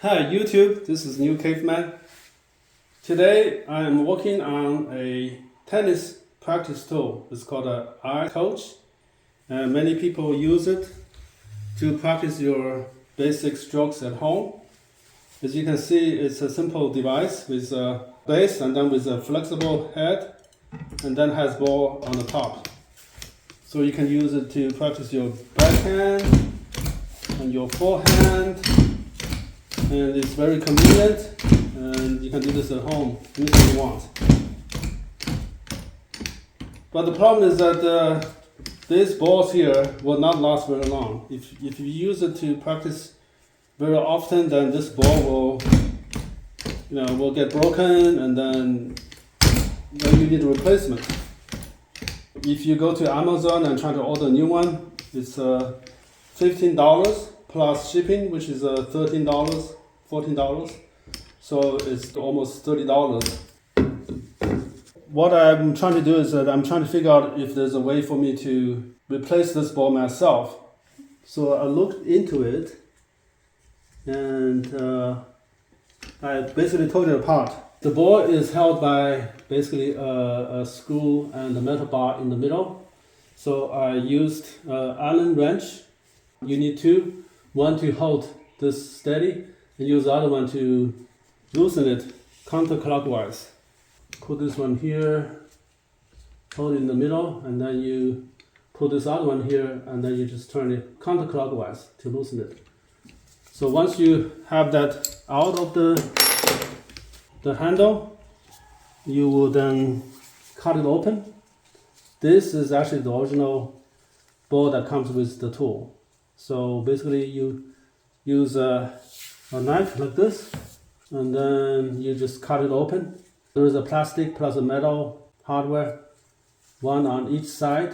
Hi YouTube, this is New Caveman. Today I am working on a tennis practice tool. It's called an iCoach. Many people use it to practice your basic strokes at home. As you can see, it's a simple device with a base and then with a flexible head and then has ball on the top. So you can use it to practice your backhand and your forehand. And it's very convenient, and you can do this at home anytime you want. But the problem is that these balls here will not last very long. If you use it to practice very often, then this ball will get broken, and then you need a replacement. If you go to Amazon and try to order a new one, it's $15 plus shipping, which is $13, $14. So it's almost $30. What I'm trying to do is that I'm trying to figure out if there's a way for me to replace this ball myself. So I looked into it, and I basically took it apart. The ball is held by basically a screw and a metal bar in the middle. So I used Allen wrench. You need two. One to hold this steady, and use the other one to loosen it counterclockwise. Put this one here, hold it in the middle, and then you put this other one here, and then you just turn it counterclockwise to loosen it. So once you have that out of the handle, you will then cut it open. This is actually the original ball that comes with the tool. So basically you use a knife like this, and then you just cut it open. There is a plastic plus a metal hardware, one on each side,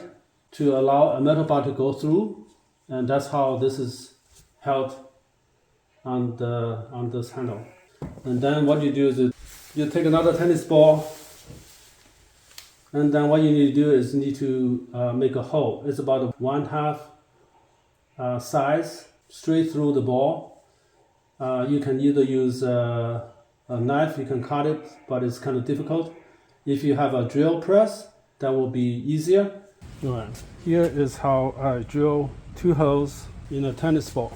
to allow a metal bar to go through, and that's how this is held on this handle. And then what you do is you take another tennis ball, and then what you need to do is you need to make a hole. It's about 1/2 size straight through the ball. You can either use a knife, you can cut it, but it's kind of difficult. If you have a drill press, that will be easier. Right. Here is how I drill 2 holes in a tennis ball.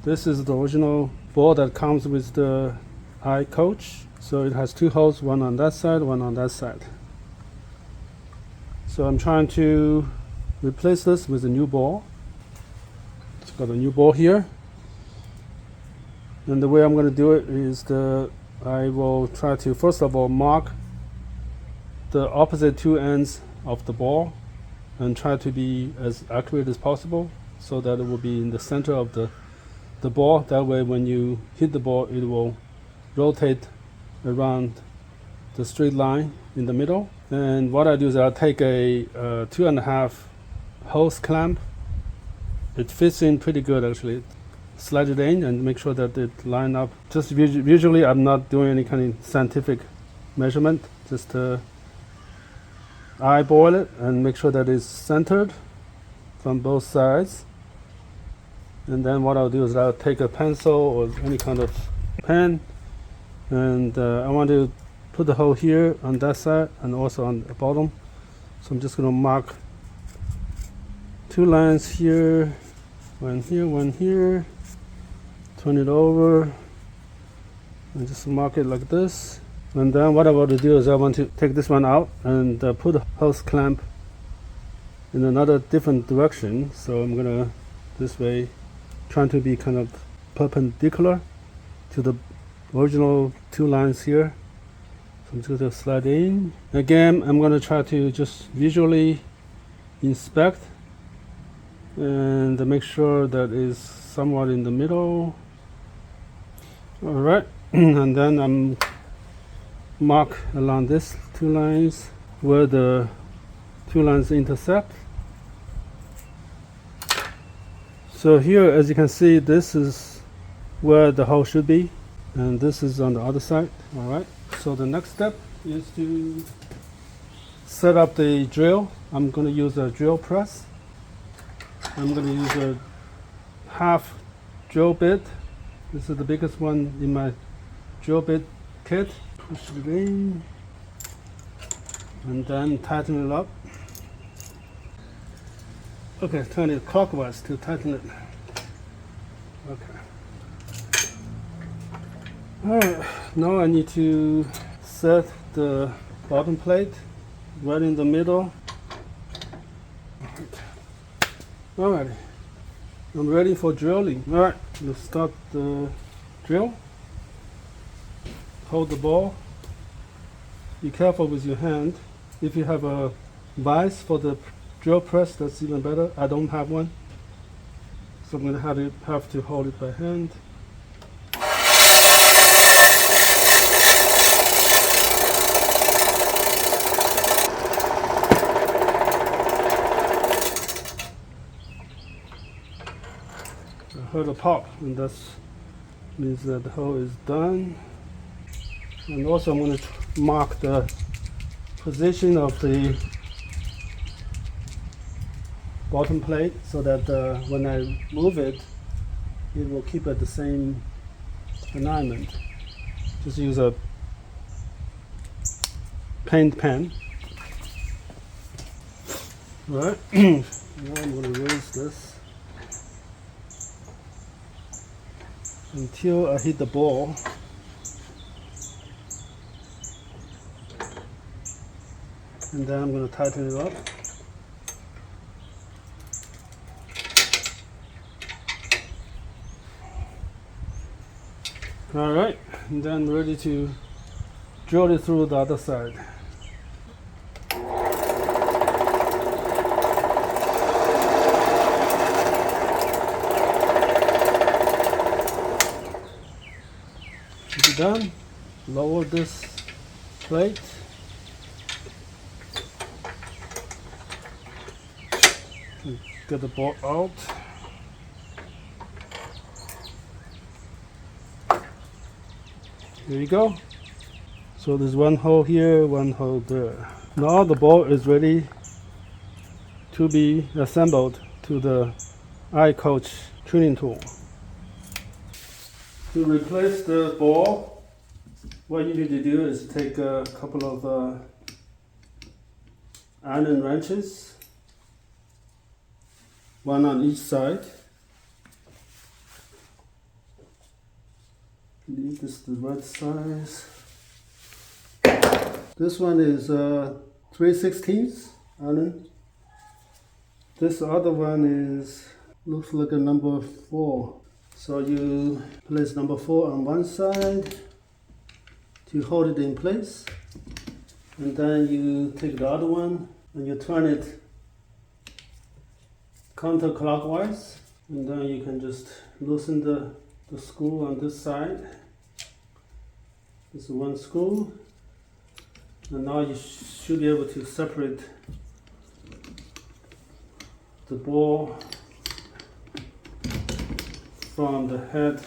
This is the original ball that comes with the iCoach. So it has 2 holes, one on that side, one on that side. So I'm trying to replace this with a new ball. It's got a new ball here. And the way I'm going to do it is I will try to first of all mark the opposite 2 ends of the ball and try to be as accurate as possible so that it will be in the center of the ball. That way when you hit the ball, it will rotate around the straight line in the middle. And what I do is I'll take a 2.5 hose clamp. It fits in pretty good actually. Slide it in and make sure that it line up. Just visually, I'm not doing any kind of scientific measurement. Just eyeball it and make sure that it's centered from both sides. And then what I'll do is I'll take a pencil or any kind of pen, and I want to put the hole here on that side and also on the bottom. So I'm just going to mark 2 lines here, one here, turn it over, and just mark it like this. And then what I want to do is I want to take this one out and put a hose clamp in another different direction. So I'm gonna this way, trying to be kind of perpendicular to the original 2 lines here. So I'm just going to slide in. Again, I'm going to try to just visually inspect and make sure that is somewhat in the middle. All right, and then I'm mark along these 2 lines where the 2 lines intersect. So here, as you can see, this is where the hole should be, and this is on the other side. All right, so the next step is to set up the drill. I'm going to use a drill press. I'm going to use a half drill bit This is the biggest one in my drill bit kit. Push it in and then tighten it up. Okay, turn it clockwise to tighten it. Okay. Alright, now I need to set the bottom plate right in the middle. Alrighty, I'm ready for drilling. Alright, let's start the drill. Hold the ball. Be careful with your hand. If you have a vise for the drill press, that's even better. I don't have one, so I'm going to have to hold it by hand. I heard a pop, and that means that the hole is done. And also I'm going to mark the position of the bottom plate so that when I move it, it will keep at the same alignment. Just use a paint pen. Right. Now I'm going to raise this until I hit the ball. And then I'm going to tighten it up. Alright, and then ready to drill it through the other side. Once you're done, lower this plate. Get the ball out. Here you go. So there's one hole here, one hole there. Now the ball is ready to be assembled to the iCoach tuning tool. To replace the ball, what you need to do is take a couple of Allen wrenches, one on each side. This is the right size. This one is 3/16 Allen. This other one is looks like a number 4. So you place number 4 on one side to hold it in place, and then you take the other one and you turn it counterclockwise, and then you can just loosen the screw on this side. This is one screw, and now you should be able to separate the ball from the head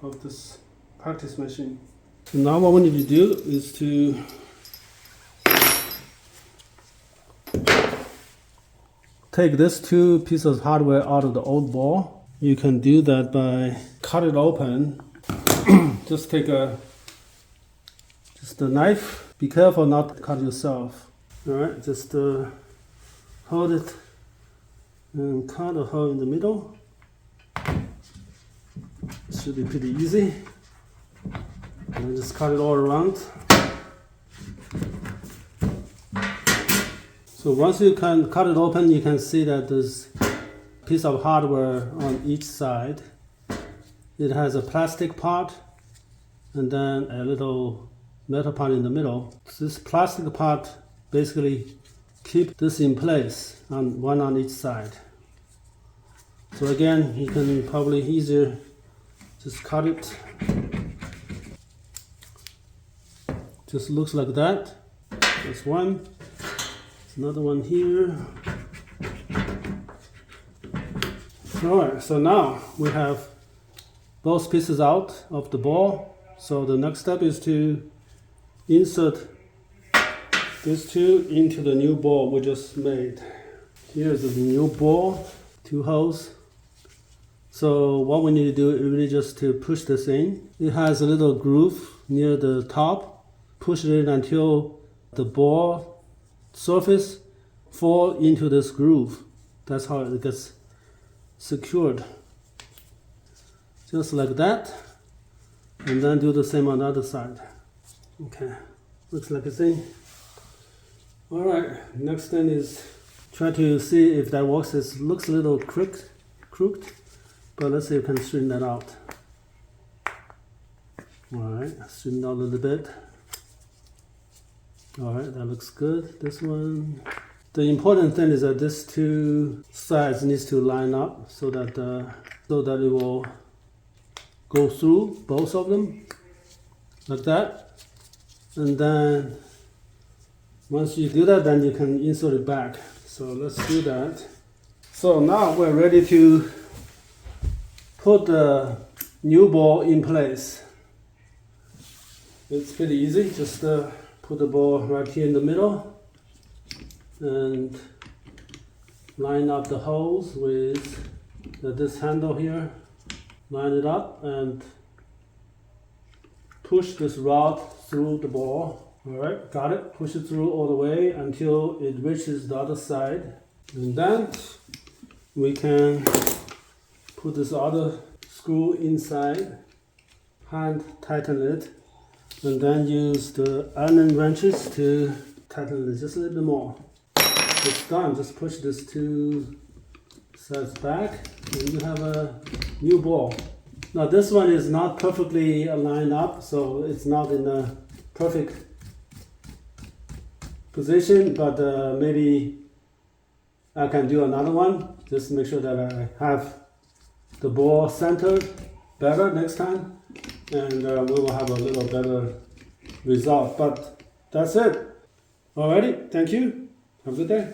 of this practice machine. So now what we need to do is to take these two pieces of hardware out of the old ball. You can do that by cut it open. Just take a knife. Be careful not to cut yourself. Alright, just hold it and cut a hole in the middle. It should be pretty easy. And just cut it all around. So once you can cut it open, you can see that there's a piece of hardware on each side. It has a plastic part and then a little metal part in the middle. This plastic part basically keeps this in place, on one on each side. So again, you can probably easier just cut it. Just looks like that. That's one. There's another one here. Alright, so now we have both pieces out of the ball. So the next step is to insert these two into the new ball we just made. Here's the new ball, 2 holes, So what we need to do is really just to push this in. It has a little groove near the top. Push it in until the ball surface fall into this groove. That's how it gets secured. Just like that. And then do the same on the other side. Okay, looks like a thing. Alright, next thing is try to see if that works. It looks a little crooked, but let's see if we can straighten that out. Alright, straighten out a little bit. Alright, that looks good. This one. The important thing is that these two sides needs to line up so that it will go through both of them like that. And then once you do that, then you can insert it back. So let's do that. So now we're ready to put the new ball in place. It's pretty easy. Just put the ball right here in the middle and line up the holes with this handle here. Line it up and push this rod through the ball. Alright, got it. Push it through all the way until it reaches the other side. And then we can put this other screw inside, hand tighten it, and then use the Allen wrenches to tighten it just a little bit more. It's done. Just push this two sides back and you have a new ball. Now this one is not perfectly lined up, so it's not in a perfect position, but maybe I can do another one. Just make sure that I have the ball centered better next time, and we will have a little better result. But that's it. Alrighty, thank you. Have a good day.